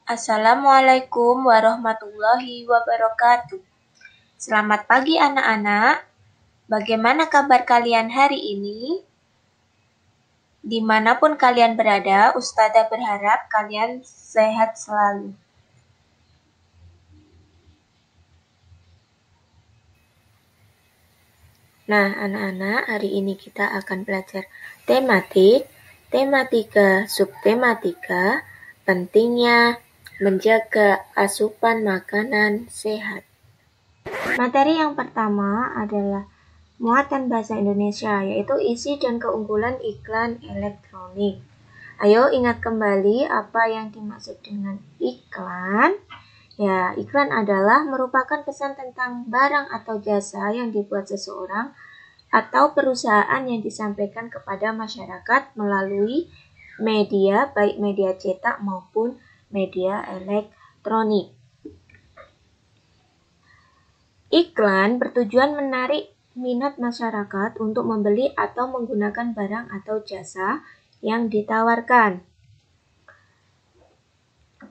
Assalamualaikum warahmatullahi wabarakatuh. Selamat pagi anak-anak. Bagaimana kabar kalian hari ini? Dimanapun kalian berada, Ustazah berharap kalian sehat selalu. Nah, anak-anak, hari ini kita akan belajar tematik, tematika, subtematika, pentingnya menjaga asupan makanan sehat. Materi yang pertama adalah muatan bahasa Indonesia, yaitu isi dan keunggulan iklan elektronik. Ayo ingat kembali apa yang dimaksud dengan iklan. Ya, iklan adalah merupakan pesan tentang barang atau jasa yang dibuat seseorang atau perusahaan yang disampaikan kepada masyarakat melalui media, baik media cetak maupun media elektronik. Iklan bertujuan menarik minat masyarakat untuk membeli atau menggunakan barang atau jasa yang ditawarkan.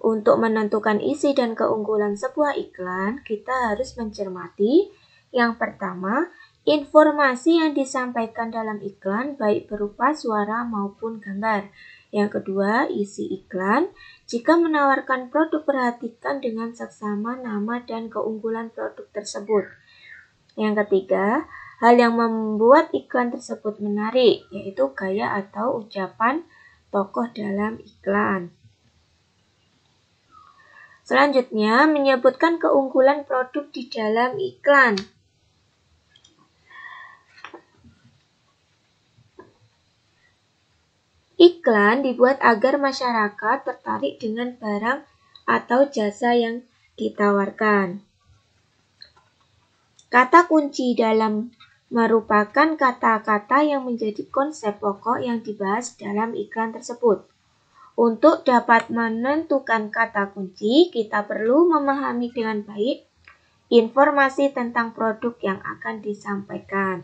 Untuk menentukan isi dan keunggulan sebuah iklan, kita harus mencermati yang pertama, informasi yang disampaikan dalam iklan baik berupa suara maupun gambar. Yang kedua, isi iklan. Jika menawarkan produk, perhatikan dengan seksama nama dan keunggulan produk tersebut. Yang ketiga, hal yang membuat iklan tersebut menarik, yaitu gaya atau ucapan tokoh dalam iklan. Selanjutnya, menyebutkan keunggulan produk di dalam iklan. Iklan dibuat agar masyarakat tertarik dengan barang atau jasa yang ditawarkan. Kata kunci dalam merupakan kata-kata yang menjadi konsep pokok yang dibahas dalam iklan tersebut. Untuk dapat menentukan kata kunci, kita perlu memahami dengan baik informasi tentang produk yang akan disampaikan.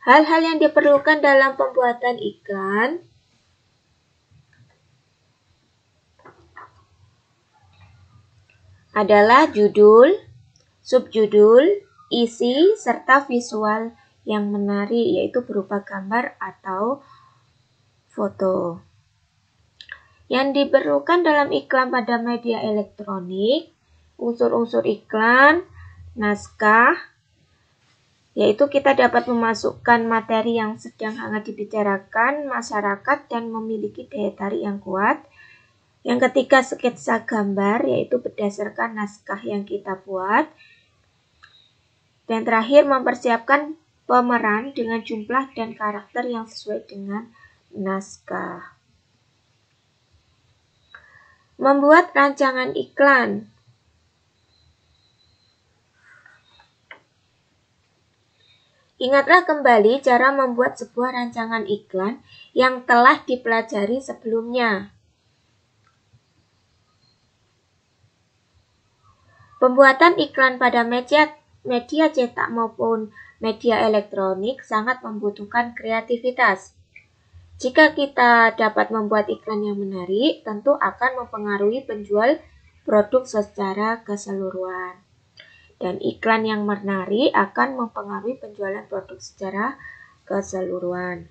Hal-hal yang diperlukan dalam pembuatan iklan adalah judul, subjudul, isi, serta visual yang menarik, yaitu berupa gambar atau foto. Yang diperlukan dalam iklan pada media elektronik, unsur-unsur iklan, naskah, yaitu kita dapat memasukkan materi yang sedang hangat dibicarakan masyarakat dan memiliki daya tarik yang kuat. Yang ketiga, sketsa gambar, yaitu berdasarkan naskah yang kita buat. Dan terakhir, mempersiapkan pemeran dengan jumlah dan karakter yang sesuai dengan naskah. Membuat rancangan iklan. Ingatlah kembali cara membuat sebuah rancangan iklan yang telah dipelajari sebelumnya. Pembuatan iklan pada media cetak maupun media elektronik sangat membutuhkan kreativitas. Jika kita dapat membuat iklan yang menarik, tentu akan mempengaruhi penjual produk secara keseluruhan. Dan iklan yang menarik akan mempengaruhi penjualan produk secara keseluruhan.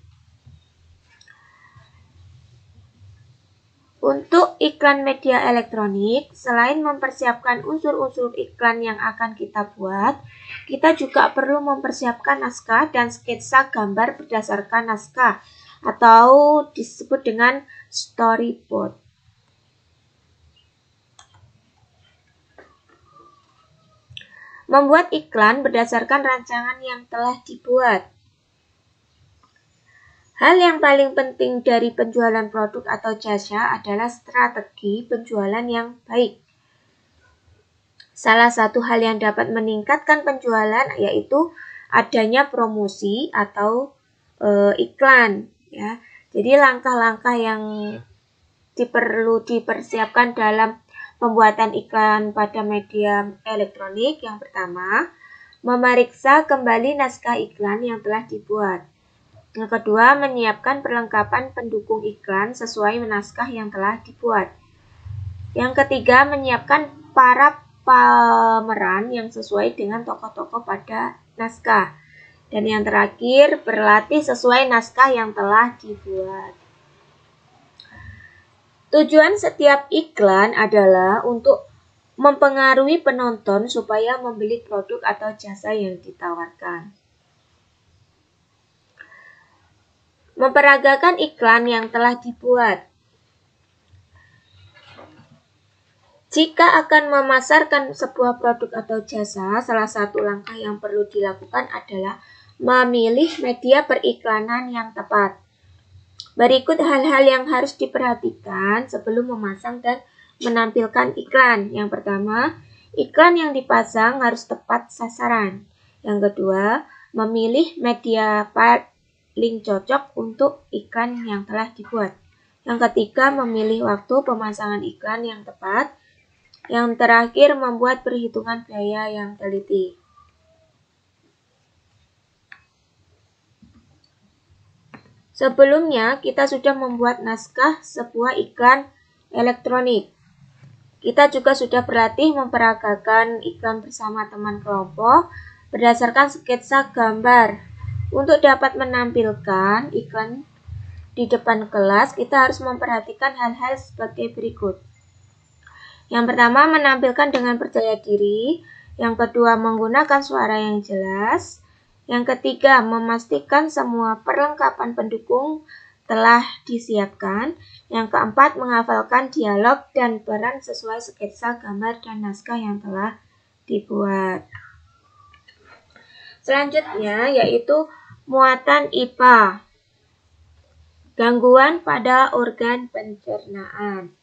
Untuk iklan media elektronik, selain mempersiapkan unsur-unsur iklan yang akan kita buat, kita juga perlu mempersiapkan naskah dan sketsa gambar berdasarkan naskah atau disebut dengan storyboard. Membuat iklan berdasarkan rancangan yang telah dibuat. Hal yang paling penting dari penjualan produk atau jasa adalah strategi penjualan yang baik. Salah satu hal yang dapat meningkatkan penjualan yaitu adanya promosi atau iklan. Ya. Jadi langkah-langkah yang perlu dipersiapkan dalam pembuatan iklan pada media elektronik. Yang pertama, memeriksa kembali naskah iklan yang telah dibuat. Yang kedua, menyiapkan perlengkapan pendukung iklan sesuai naskah yang telah dibuat. Yang ketiga, menyiapkan para pemeran yang sesuai dengan tokoh-tokoh pada naskah. Dan yang terakhir, berlatih sesuai naskah yang telah dibuat. Tujuan setiap iklan adalah untuk mempengaruhi penonton supaya membeli produk atau jasa yang ditawarkan. Memperagakan iklan yang telah dibuat. Jika akan memasarkan sebuah produk atau jasa, salah satu langkah yang perlu dilakukan adalah memilih media periklanan yang tepat. Berikut hal-hal yang harus diperhatikan sebelum memasang dan menampilkan iklan. Yang pertama, iklan yang dipasang harus tepat sasaran. Yang kedua, memilih media paling cocok untuk iklan yang telah dibuat. Yang ketiga, memilih waktu pemasangan iklan yang tepat. Yang terakhir, membuat perhitungan biaya yang teliti. Sebelumnya, kita sudah membuat naskah sebuah iklan elektronik. Kita juga sudah berlatih memperagakan iklan bersama teman kelompok berdasarkan sketsa gambar. Untuk dapat menampilkan iklan di depan kelas, kita harus memperhatikan hal-hal sebagai berikut. Yang pertama, menampilkan dengan percaya diri. Yang kedua, menggunakan suara yang jelas. Yang ketiga, memastikan semua perlengkapan pendukung telah disiapkan. Yang keempat, menghafalkan dialog dan peran sesuai sketsa gambar dan naskah yang telah dibuat. Selanjutnya yaitu muatan IPA, gangguan pada organ pencernaan.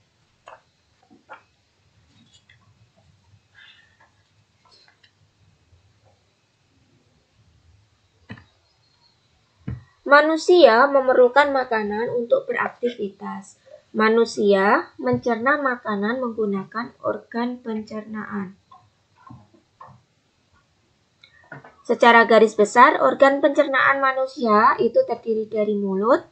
Manusia memerlukan makanan untuk beraktivitas. Manusia mencerna makanan menggunakan organ pencernaan. Secara garis besar, organ pencernaan manusia itu terdiri dari mulut,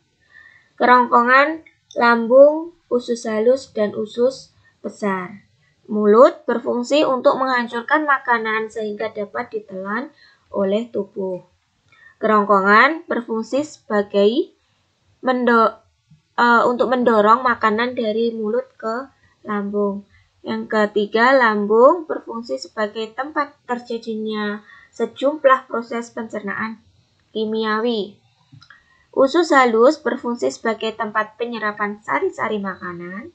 kerongkongan, lambung, usus halus, dan usus besar. Mulut berfungsi untuk menghancurkan makanan sehingga dapat ditelan oleh tubuh. Kerongkongan berfungsi sebagai untuk mendorong makanan dari mulut ke lambung. Yang ketiga, lambung berfungsi sebagai tempat terjadinya sejumlah proses pencernaan kimiawi. Usus halus berfungsi sebagai tempat penyerapan sari-sari makanan.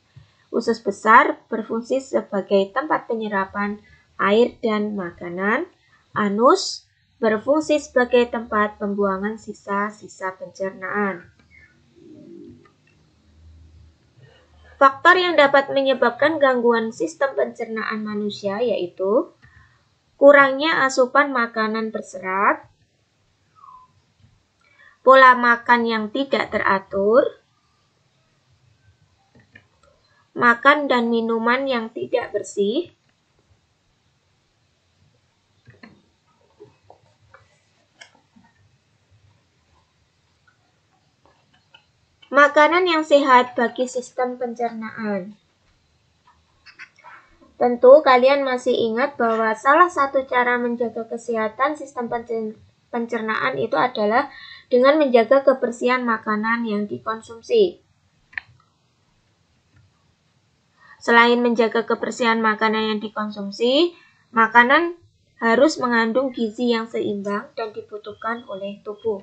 Usus besar berfungsi sebagai tempat penyerapan air dan makanan. Anus berfungsi sebagai tempat pembuangan sisa-sisa pencernaan. Faktor yang dapat menyebabkan gangguan sistem pencernaan manusia yaitu kurangnya asupan makanan berserat, pola makan yang tidak teratur, makan dan minuman yang tidak bersih, makanan yang sehat bagi sistem pencernaan. Tentu kalian masih ingat bahwa salah satu cara menjaga kesehatan sistem pencernaan itu adalah dengan menjaga kebersihan makanan yang dikonsumsi. Selain menjaga kebersihan makanan yang dikonsumsi, makanan harus mengandung gizi yang seimbang dan dibutuhkan oleh tubuh.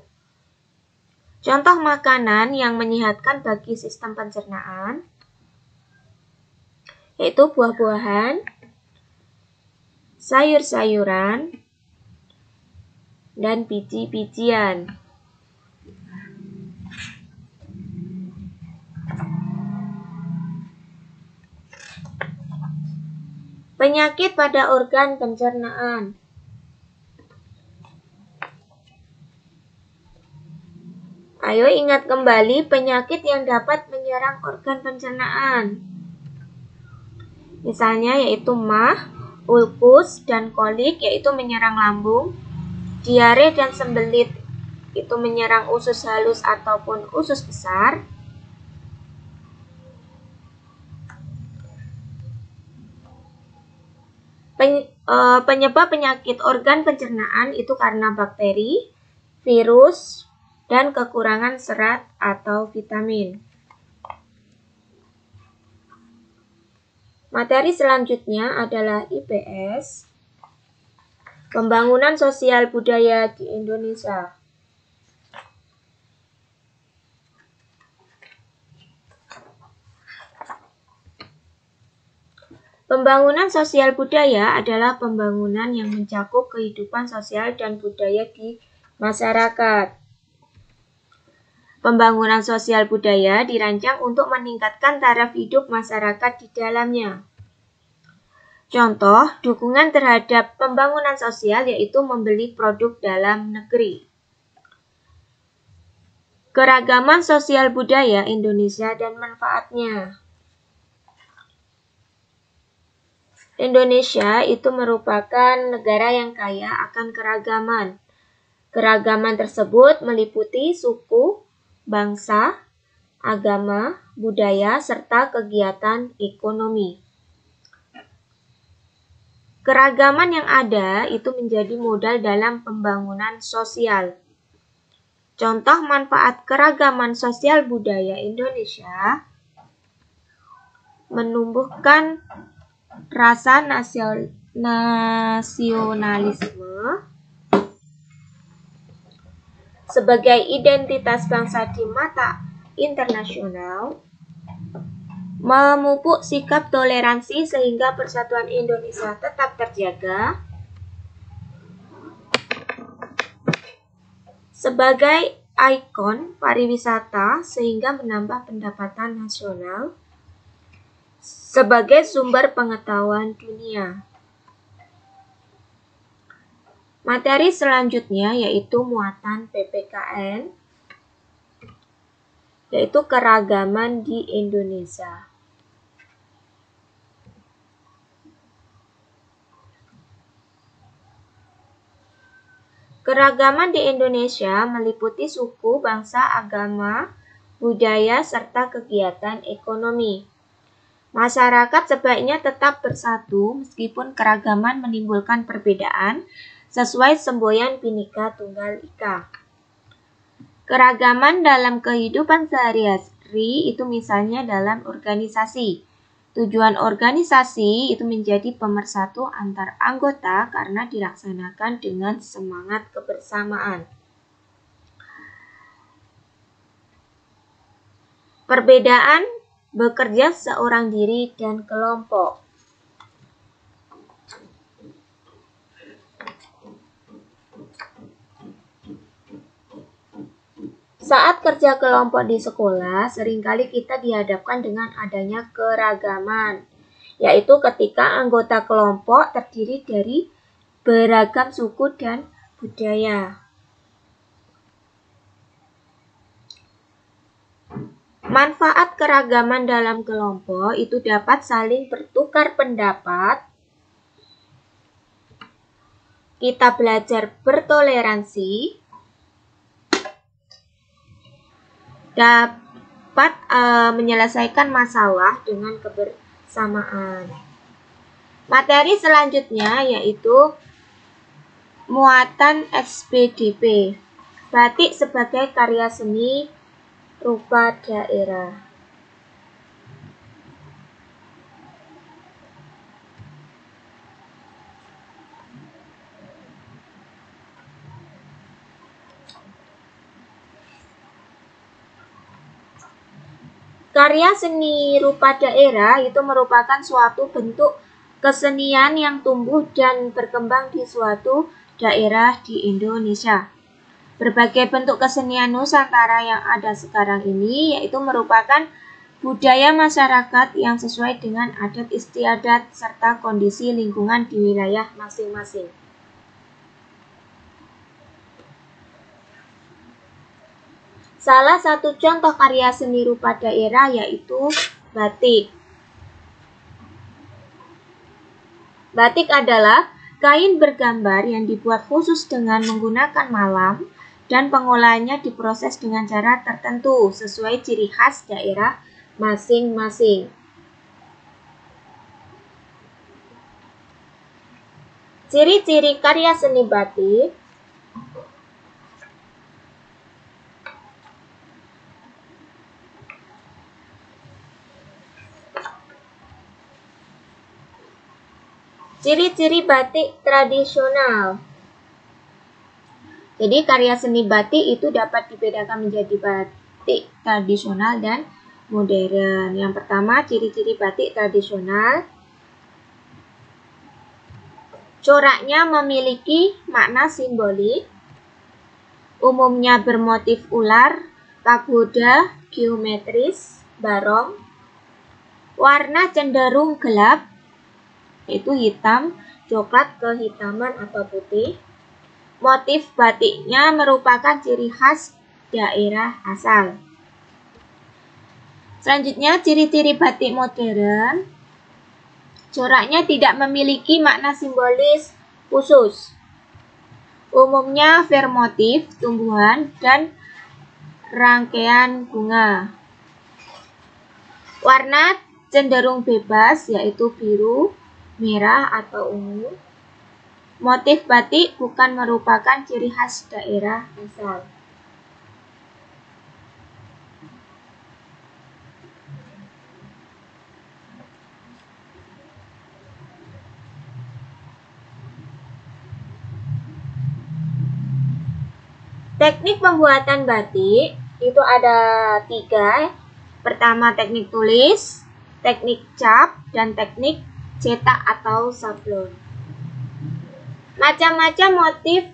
Contoh makanan yang menyehatkan bagi sistem pencernaan yaitu buah-buahan, sayur-sayuran, dan biji-bijian. Penyakit pada organ pencernaan. Ayo ingat kembali penyakit yang dapat menyerang organ pencernaan. Misalnya yaitu mah, ulkus, dan kolik yaitu menyerang lambung, diare dan sembelit itu menyerang usus halus ataupun usus besar. Penyebab penyakit organ pencernaan itu karena bakteri, virus, dan kekurangan serat atau vitamin. Materi selanjutnya adalah IPS, Pembangunan Sosial Budaya di Indonesia. Pembangunan sosial budaya adalah pembangunan yang mencakup kehidupan sosial dan budaya di masyarakat. Pembangunan sosial budaya dirancang untuk meningkatkan taraf hidup masyarakat di dalamnya. Contoh, dukungan terhadap pembangunan sosial yaitu membeli produk dalam negeri. Keragaman sosial budaya Indonesia dan manfaatnya. Indonesia itu merupakan negara yang kaya akan keragaman. Keragaman tersebut meliputi suku, bangsa, agama, budaya, serta kegiatan ekonomi. Keragaman yang ada itu menjadi modal dalam pembangunan sosial. Contoh manfaat keragaman sosial budaya Indonesia menumbuhkan rasa nasionalisme sebagai identitas bangsa di mata internasional, memupuk sikap toleransi sehingga persatuan Indonesia tetap terjaga, sebagai ikon pariwisata sehingga menambah pendapatan nasional, sebagai sumber pengetahuan dunia. Materi selanjutnya yaitu muatan PPKN, yaitu keragaman di Indonesia. Keragaman di Indonesia meliputi suku, bangsa, agama, budaya, serta kegiatan ekonomi. Masyarakat sebaiknya tetap bersatu meskipun keragaman menimbulkan perbedaan sesuai semboyan Bhinneka Tunggal Ika. Keragaman dalam kehidupan sehari-hari itu misalnya dalam organisasi. Tujuan organisasi itu menjadi pemersatu antar anggota karena dilaksanakan dengan semangat kebersamaan. Perbedaan bekerja seorang diri dan kelompok. Saat kerja kelompok di sekolah, seringkali kita dihadapkan dengan adanya keragaman, yaitu ketika anggota kelompok terdiri dari beragam suku dan budaya. Manfaat keragaman dalam kelompok itu dapat saling bertukar pendapat, kita belajar bertoleransi, dapat menyelesaikan masalah dengan kebersamaan. Materi selanjutnya yaitu muatan SPDP, batik sebagai karya seni rupa daerah. Karya seni rupa daerah itu merupakan suatu bentuk kesenian yang tumbuh dan berkembang di suatu daerah di Indonesia. Berbagai bentuk kesenian Nusantara yang ada sekarang ini yaitu merupakan budaya masyarakat yang sesuai dengan adat istiadat serta kondisi lingkungan di wilayah masing-masing. Salah satu contoh karya seni rupa daerah yaitu batik. Batik adalah kain bergambar yang dibuat khusus dengan menggunakan malam dan pengolahannya diproses dengan cara tertentu sesuai ciri khas daerah masing-masing. Ciri-ciri karya seni batik. Ciri-ciri batik tradisional. Jadi karya seni batik itu dapat dibedakan menjadi batik tradisional dan modern. Yang pertama, ciri-ciri batik tradisional. Coraknya memiliki makna simbolik, umumnya bermotif ular, pagoda, geometris, barong. Warna cenderung gelap, yaitu hitam, coklat, kehitaman, atau putih. Motif batiknya merupakan ciri khas daerah asal. Selanjutnya, ciri-ciri batik modern. Coraknya tidak memiliki makna simbolis khusus. Umumnya bermotif tumbuhan dan rangkaian bunga. Warna cenderung bebas, yaitu biru, merah, atau ungu. Motif batik bukan merupakan ciri khas daerah asal. Teknik pembuatan batik itu ada 3. Pertama, teknik tulis, teknik cap, dan teknik cetak atau sablon. Macam-macam motif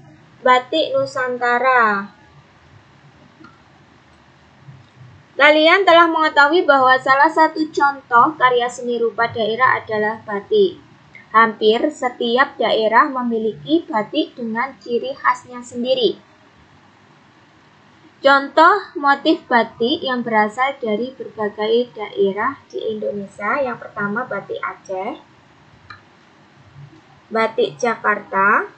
batik Nusantara. Kalian telah mengetahui bahwa salah satu contoh karya seni rupa daerah adalah batik. Hampir setiap daerah memiliki batik dengan ciri khasnya sendiri. Contoh motif batik yang berasal dari berbagai daerah di Indonesia. Yang pertama, batik Aceh, batik Jakarta,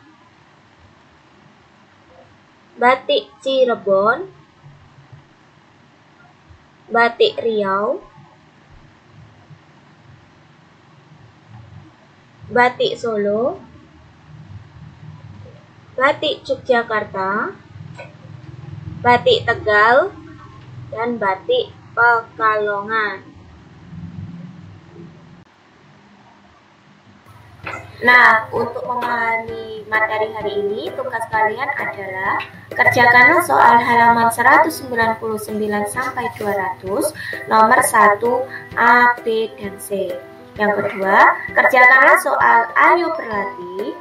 batik Cirebon, batik Riau, batik Solo, batik Yogyakarta, batik Tegal, dan batik Pekalongan. Nah, untuk memahami materi hari ini, tugas kalian adalah kerjakanlah soal halaman 199 sampai 200, nomor 1, A, B, dan C. Yang kedua, kerjakanlah soal Ayo Berlatih,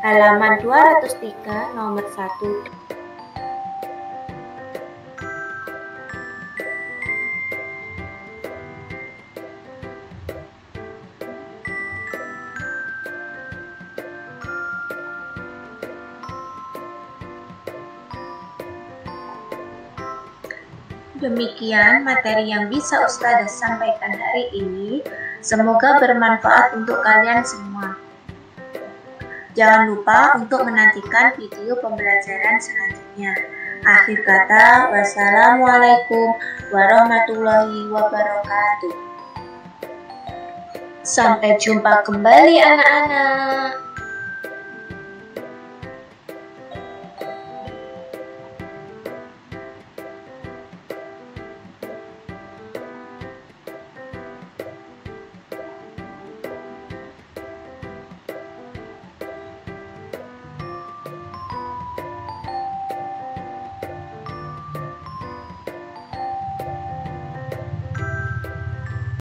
halaman 203, nomor 1. Demikian materi yang bisa Ustazah sampaikan hari ini. Semoga bermanfaat untuk kalian semua. Jangan lupa untuk menantikan video pembelajaran selanjutnya. Akhir kata, wassalamualaikum warahmatullahi wabarakatuh. Sampai jumpa kembali anak-anak.